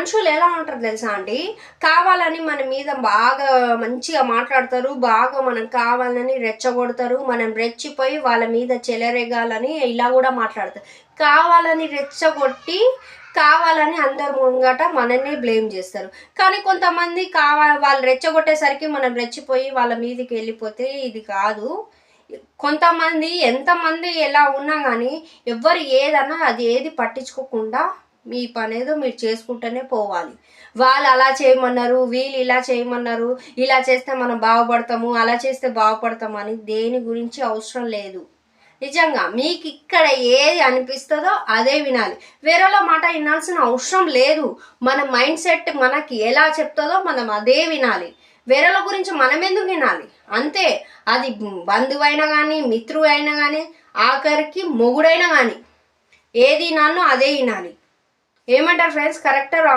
మనుషులు ఎలా ఉంటారు తెలుసా అండి, కావాలని మన మీద బాగా మంచిగా మాట్లాడతారు, బాగా మనం కావాలని రెచ్చగొడతారు, మనం రెచ్చిపోయి వాళ్ళ మీద చెలరేగాలని ఇలా కూడా మాట్లాడతారు. కావాలని రెచ్చగొట్టి కావాలని అందరి ముంగట మనల్ని బ్లేమ్ చేస్తారు. కానీ కొంతమంది వాళ్ళు రెచ్చగొట్టేసరికి మనం రెచ్చిపోయి వాళ్ళ మీదకి వెళ్ళిపోతే ఇది కాదు. కొంతమంది ఎంతమంది ఎలా ఉన్నా కానీ ఎవ్వరు ఏదన్నా అది ఏది పట్టించుకోకుండా మీ పనేదో మీరు చేసుకుంటూనే పోవాలి. వాళ్ళు అలా చేయమన్నారు, వీళ్ళు ఇలా చేయమన్నారు, ఇలా చేస్తే మనం బాగుపడతాము, అలా చేస్తే బాగుపడతాము అని దేని గురించి అవసరం లేదు. నిజంగా మీకు ఇక్కడ ఏది అనిపిస్తుందో అదే వినాలి. వేరేలా మాట వినాల్సిన అవసరం లేదు. మన మైండ్ సెట్ మనకి ఎలా చెప్తుందో మనం అదే వినాలి. వేరేల గురించి మనం ఎందుకు వినాలి? అంతే. అది బంధువైనా కానీ, మిత్రువు అయినా కానీ, ఆఖరికి మొగుడైనా కానీ ఏది వినాలో అదే వినాలి. ఏమంటారు ఫ్రెండ్స్? కరెక్టా రాంగ్?